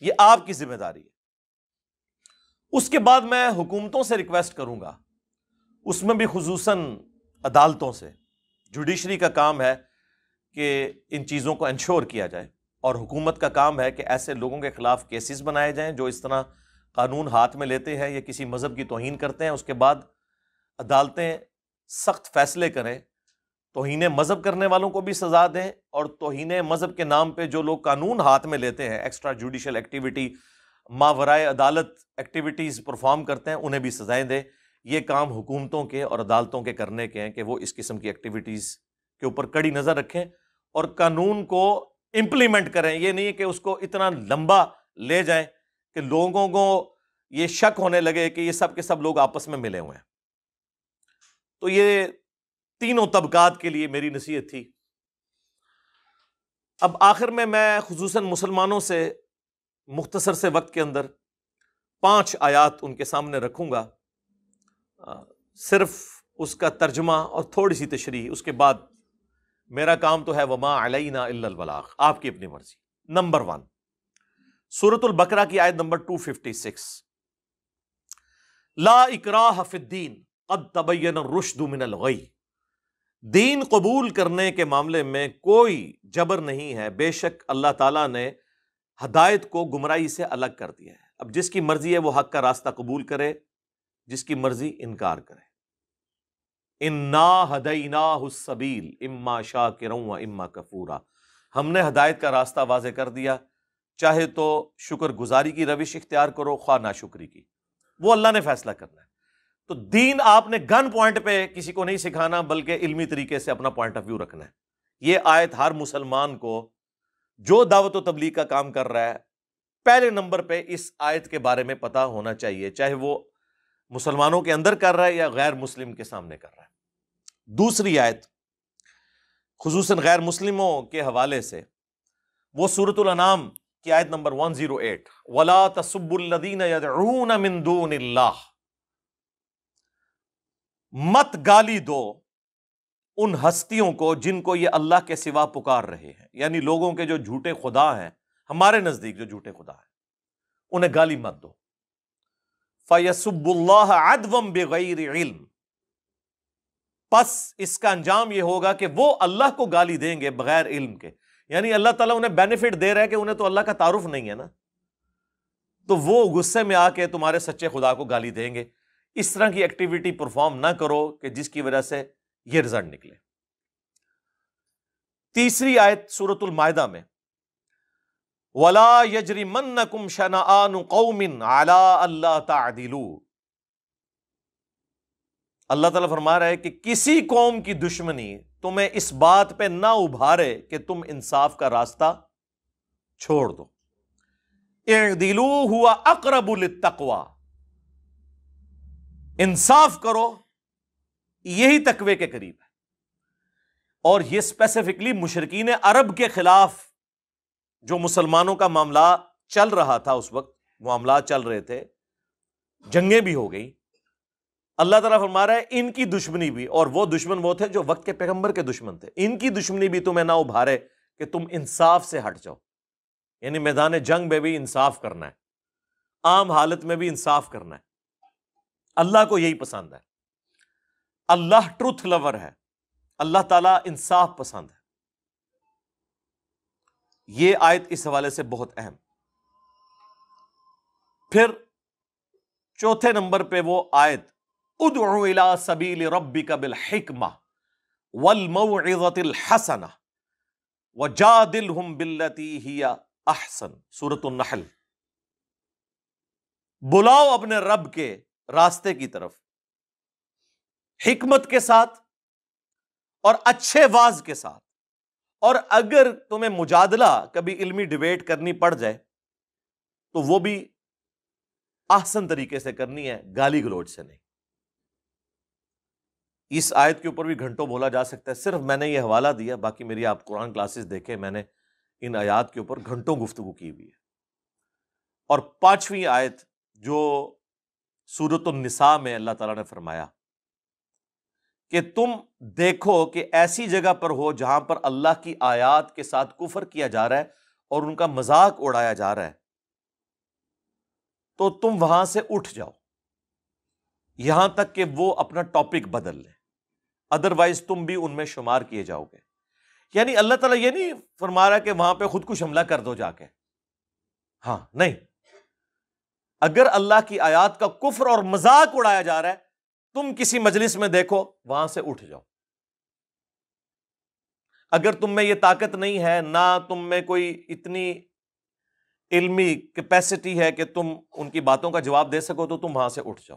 [SPEAKER 1] یہ آپ کی ذمہ داری ہے۔ اس کے بعد میں حکومتوں سے ریکویسٹ کروں گا، اس میں بھی خصوصاً عدالتوں سے، جوڈیشری کا کام ہے کہ ان چیزوں کو انشور کیا جائے، اور حکومت کا کام ہے کہ ایسے لوگوں کے خلاف کیسز بنائے جائیں جو اس طرح قانون ہاتھ میں لیتے ہیں یا کسی مذہب کی توہین کرتے ہیں۔ اس کے بعد عدالتیں سخت فیصلے کریں، توہین مذہب کرنے والوں کو بھی سزا دیں، اور توہین مذہب کے نام پہ جو لوگ قانون ہاتھ میں لیتے ہیں، ایکسٹرا جوڈیشل ایکٹیویٹی، ماورائے عدالت ایکٹیویٹیز پرفارم کرتے ہیں، انہیں بھی سزائیں دیں۔ یہ کام حکومتوں کے اور عدالتوں کے کرنے کے ہیں کہ وہ اس قسم کی ایکٹیویٹیز کے اوپر کڑی نظر رکھیں اور قانون کو امپلیمنٹ کریں۔ یہ نہیں کہ اس کو اتنا لمبا لے جائیں کہ لوگوں کو یہ شک ہونے لگے کہ یہ سب کے سب لوگ آپس میں ملے ہوئے ہیں۔ تو یہ تینوں طبقات کے لیے میری نصیحت تھی۔ اب آخر میں خصوصاً مسلمانوں سے مختصر سے وقت کے اندر 5 آیات ان کے سامنے رکھوں گا، صرف اس کا ترجمہ اور تھوڑی سی تشریح، اس کے بعد میرا کام تو ہے وما علینا الا البلاغ، آپ کی اپنی مرضی۔ نمبر 1 سورۃ البقرہ کی آیت نمبر 256، لا اکراہ فی الدین قد تبین الرشد من الغی، دین قبول کرنے کے معاملے میں کوئی جبر نہیں ہے، بے شک اللہ تعالیٰ نے ہدایت کو گمراہی سے الگ کر دیا ہے۔ اب جس کی مرضی ہے وہ حق کا راستہ قبول کرے، جس کی مرضی انکار کرے۔ انا ہدیناہ السبیل اما شاکرا و اما کفورا، ہم نے ہدایت کا راستہ واضح کر دیا، چاہے تو شکر گزاری کی روش اختیار کرو، خواہ ناشکری کی، وہ اللہ نے فیصلہ کرنا ہے۔ تو دین آپ نے گن پوائنٹ پہ کسی کو نہیں سکھانا، بلکہ علمی طریقے سے اپنا پوائنٹ آف ویو رکھنا ہے۔ یہ آیت ہر مسلمان کو جو دعوت و تبلیغ کا کام کر رہا ہے، پہلے نمبر پہ اس آیت کے بارے میں پتہ ہونا چاہیے، چاہے وہ مسلمانوں کے اندر کر رہا ہے یا غیر مسلم کے سامنے کر رہا ہے۔ دوسری آیت خصوصاً غیر مسلموں کے حوالے سے، وہ سورۃ الانعام کی آیت نمبر 108، وَلَا تَسُبُّوا الَّذِينَ يَدْعُونَ مِن دُونِ اللَّهِ، مت گالی دو ان ہستیوں کو جن کو یہ اللہ کے سوا پکار رہے ہیں، یعنی لوگوں کے جو جھوٹے خدا ہیں، ہمارے نزدیک جو جھوٹے خدا ہیں، انہیں گالی مت دو۔ فَيَسُبُّ اللَّهَ عَدْوًا بِغَيْرِ عِلْمٍ، پس اس کا انجام یہ ہوگا کہ وہ اللہ کو گالی دیں گے بغیر علم کے، یعنی اللہ تعالیٰ انہیں بینیفٹ دے رہا ہے کہ انہیں تو اللہ کا تعارف نہیں ہے نا، تو وہ غصے میں آ کے تمہارے سچے خدا کو گالی دیں گے۔ اس طرح کی ایکٹیویٹی پرفارم نہ کرو کہ جس کی وجہ سے یہ رزلٹ نکلے۔ تیسری آیت سورۃ المائدہ میں، وَلَا يَجْرِمَنَّكُمْ شَنَآنُ قَوْمٍ عَلَىٰ أَلَّا تَعْدِلُوا، اللہ تعالیٰ فرما رہا ہے کہ کسی قوم کی دشمنی تمہیں اس بات پہ نہ ابھارے کہ تم انصاف کا راستہ چھوڑ دو۔ اعدلوا هو اقرب للتقوی، انصاف کرو، یہی تقوی کے قریب ہے۔ اور یہ اسپیسیفکلی مشرکین عرب کے خلاف جو مسلمانوں کا معاملہ چل رہا تھا، اس وقت معاملات چل رہے تھے، جنگیں بھی ہو گئی، اللہ تعالیٰ فرما رہا ہے ان کی دشمنی بھی، اور وہ دشمن وہ تھے جو وقت کے پیغمبر کے دشمن تھے، ان کی دشمنی بھی تمہیں نہ ابھارے کہ تم انصاف سے ہٹ جاؤ، یعنی میدان جنگ میں بھی انصاف کرنا ہے، عام حالت میں بھی انصاف کرنا ہے۔ اللہ کو یہی پسند ہے، اللہ ٹروتھ لور ہے، اللہ تعالیٰ انصاف پسند ہے۔ یہ آیت اس حوالے سے بہت اہم۔ پھر چوتھے نمبر پہ وہ آیت، ادعو الی سبیل ربک بالحکمہ والموعظۃ الحسنہ وجادلہم باللتی ہی احسن، سورۃ النحل، بلاؤ اپنے رب کے راستے کی طرف حکمت کے ساتھ اور اچھے واز کے ساتھ، اور اگر تمہیں مجادلہ کبھی علمی ڈیبیٹ کرنی پڑ جائے تو وہ بھی احسن طریقے سے کرنی ہے، گالی گلوچ سے نہیں۔ اس آیت کے اوپر بھی گھنٹوں بولا جا سکتا ہے، صرف میں نے یہ حوالہ دیا، باقی میری آپ قرآن کلاسز دیکھیں، میں نے ان آیات کے اوپر گھنٹوں گفتگو کی ہوئی ہے۔ اور 5ویں آیت جو سورۃ النساء میں اللہ تعالیٰ نے فرمایا کہ تم دیکھو کہ ایسی جگہ پر ہو جہاں پر اللہ کی آیات کے ساتھ کفر کیا جا رہا ہے اور ان کا مذاق اڑایا جا رہا ہے، تو تم وہاں سے اٹھ جاؤ یہاں تک کہ وہ اپنا ٹاپک بدل لیں، ادروائز تم بھی ان میں شمار کیے جاؤ گے۔ یعنی اللہ تعالیٰ یہ نہیں فرما رہا کہ وہاں پہ خود کش حملہ کر دو جا کے، ہاں نہیں، اگر اللہ کی آیات کا کفر اور مذاق اڑایا جا رہا ہے، تم کسی مجلس میں دیکھو وہاں سے اٹھ جاؤ۔ اگر تم میں یہ طاقت نہیں ہے، نہ تم میں کوئی اتنی علمی کیپیسٹی ہے کہ تم ان کی باتوں کا جواب دے سکو، تو تم وہاں سے اٹھ جاؤ۔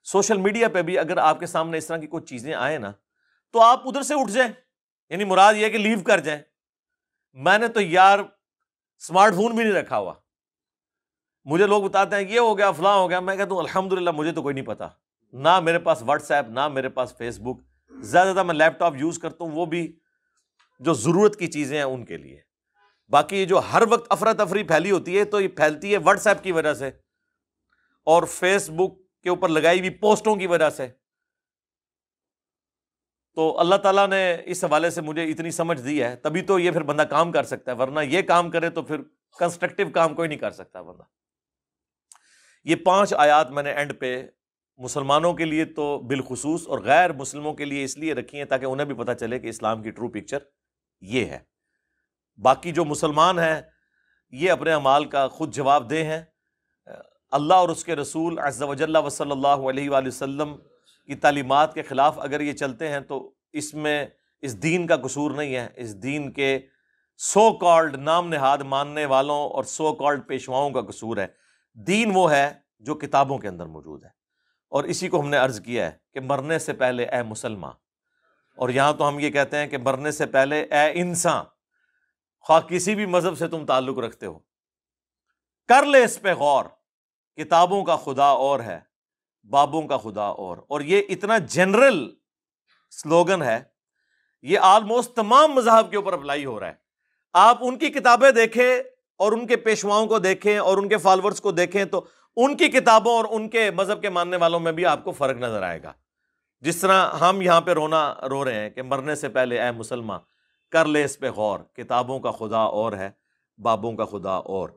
[SPEAKER 1] سوشل میڈیا پہ بھی اگر آپ کے سامنے اس طرح کی کوئی چیزیں آئیں نا، تو آپ ادھر سے اٹھ جائیں، یعنی مراد یہ کہ لیو کر جائیں۔ میں نے تو یار اسمارٹ فون بھی نہیں رکھا ہوا، مجھے لوگ بتاتے ہیں یہ ہو گیا فلاں ہو گیا، میں کہتا ہوں الحمدللہ مجھے تو کوئی نہیں پتا، نہ میرے پاس واٹس ایپ، نہ میرے پاس فیس بک، زیادہ میں لیپ ٹاپ یوز کرتا ہوں، وہ بھی جو ضرورت کی چیزیں ہیں ان کے لیے۔ باقی یہ جو ہر وقت افراتفری پھیلی ہوتی ہے تو یہ پھیلتی ہے واٹس ایپ کی وجہ سے اور فیس بک کے اوپر لگائی ہوئی پوسٹوں کی وجہ سے۔ تو اللہ تعالیٰ نے اس حوالے سے مجھے اتنی سمجھ دی ہے، تبھی تو یہ پھر بندہ کام کر سکتا ہے، ورنہ یہ کام کرے تو پھر کنسٹرکٹیو کام کوئی نہیں کر سکتا بندہ۔ یہ 5 آیات میں نے اینڈ پہ مسلمانوں کے لیے تو بالخصوص اور غیر مسلموں کے لیے اس لیے رکھی ہیں تاکہ انہیں بھی پتہ چلے کہ اسلام کی ٹرو پکچر یہ ہے۔ باقی جو مسلمان ہیں یہ اپنے اعمال کا خود جواب دہ ہیں۔ اللہ اور اس کے رسول عز و جل و صلی اللہ علیہ وآلہ وسلم کی تعلیمات کے خلاف اگر یہ چلتے ہیں تو اس میں اس دین کا قصور نہیں ہے، اس دین کے سو کالڈ نام نہاد ماننے والوں اور سو کالڈ پیشواؤں کا قصور ہے۔ دین وہ ہے جو کتابوں کے اندر موجود ہے، اور اسی کو ہم نے عرض کیا ہے کہ مرنے سے پہلے اے مسلمان، اور یہاں تو ہم یہ کہتے ہیں کہ مرنے سے پہلے اے انسان، خواہ کسی بھی مذہب سے تم تعلق رکھتے ہو، کر لے اس پہ غور، کتابوں کا خدا اور ہے، بابوں کا خدا اور یہ اتنا جنرل سلوگن ہے، یہ آلموسٹ تمام مذاہب کے اوپر اپلائی ہو رہا ہے۔ آپ ان کی کتابیں دیکھیں اور ان کے پیشواؤں کو دیکھیں اور ان کے فالورز کو دیکھیں تو ان کی کتابوں اور ان کے مذہب کے ماننے والوں میں بھی آپ کو فرق نظر آئے گا۔ جس طرح ہم یہاں پہ رو رہے ہیں کہ مرنے سے پہلے اے مسلمان کر لے اس پہ غور، کتابوں کا خدا اور ہے، بابوں کا خدا اور۔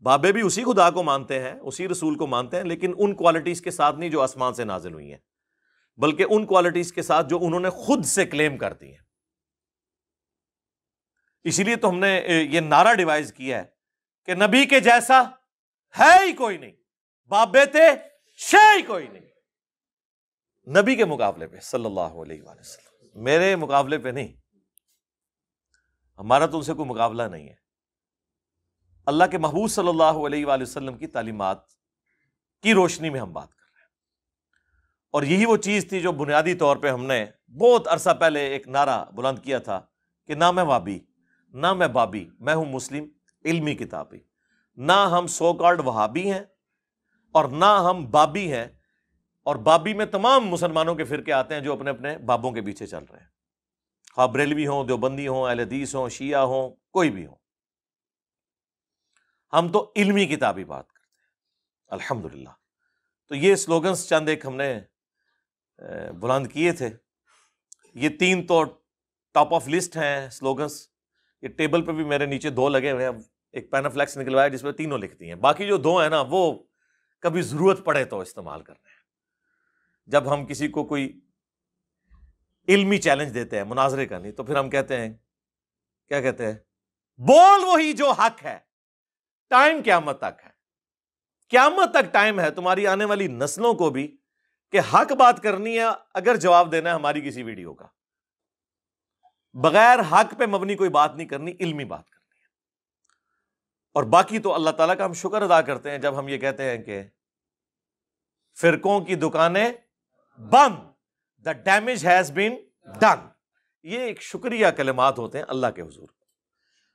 [SPEAKER 1] بابے بھی اسی خدا کو مانتے ہیں، اسی رسول کو مانتے ہیں، لیکن ان کوالٹیز کے ساتھ نہیں جو آسمان سے نازل ہوئی ہیں، بلکہ ان کوالٹیز کے ساتھ جو انہوں نے خود سے کلیم کر دی ہیں۔ اسی لیے تو ہم نے یہ نعرہ ڈیوائز کیا ہے کہ نبی کے جیسا ہے ہی کوئی نہیں، بابے تھے شے ہی کوئی نہیں، نبی کے مقابلے پہ صلی اللہ علیہ وآلہ وسلم، میرے مقابلے پہ نہیں، ہمارا تو ان سے کوئی مقابلہ نہیں ہے۔ اللہ کے محبوب صلی اللہ علیہ وآلہ وسلم کی تعلیمات کی روشنی میں ہم بات کر رہے ہیں، اور یہی وہ چیز تھی جو بنیادی طور پہ ہم نے بہت عرصہ پہلے ایک نعرہ بلند کیا تھا کہ نہ میں وابی، نہ میں بابی، میں ہوں مسلم علمی کتابی۔ نہ ہم سو کالڈ وہابی ہیں اور نہ ہم بابی ہیں، اور بابی میں تمام مسلمانوں کے فرقے آتے ہیں جو اپنے اپنے بابوں کے پیچھے چل رہے ہیں، خواہ بریلوی ہوں، دیوبندی ہوں، اہل حدیث ہوں، شیعہ ہوں، کوئی بھی ہوں۔ ہم تو علمی کتابی بات کرتے ہیں الحمدللہ۔ تو یہ سلوگنز چند ایک ہم نے بلند کیے تھے۔ یہ 3 تو ٹاپ آف لسٹ ہیں سلوگنز، یہ ٹیبل پہ بھی میرے نیچے 2 لگے ہوئے ہیں، ایک پینافلیکس نکلوایا جس میں 3 لکھتی ہیں، باقی جو 2 ہیں نا وہ کبھی ضرورت پڑے تو استعمال کرنے ہیں۔ جب ہم کسی کو کوئی علمی چیلنج دیتے ہیں، مناظرے کا نہیں، تو پھر ہم کہتے ہیں، کیا کہتے ہیں؟ بول وہی جو حق ہے، ٹائم قیامت تک ہے، قیامت تک ٹائم ہے تمہاری آنے والی نسلوں کو بھی کہ حق بات کرنی ہے اگر جواب دینا ہے ہماری کسی ویڈیو کا، بغیر حق پہ مبنی کوئی بات نہیں کرنی، علمی بات کرنی ہے۔ اور باقی تو اللہ تعالیٰ کا ہم شکر ادا کرتے ہیں جب ہم یہ کہتے ہیں کہ فرقوں کی دکانیں بند، the damage has been done، یہ ایک شکریہ کلمات ہوتے ہیں اللہ کے حضور۔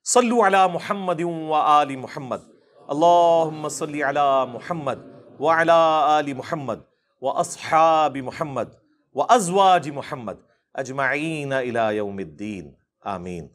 [SPEAKER 1] صلو علی محمد و آل محمد، اللہم صلی علی محمد وعلی آل محمد واصحاب محمد وازواج محمد اجمعین الی یوم الدین، آمین۔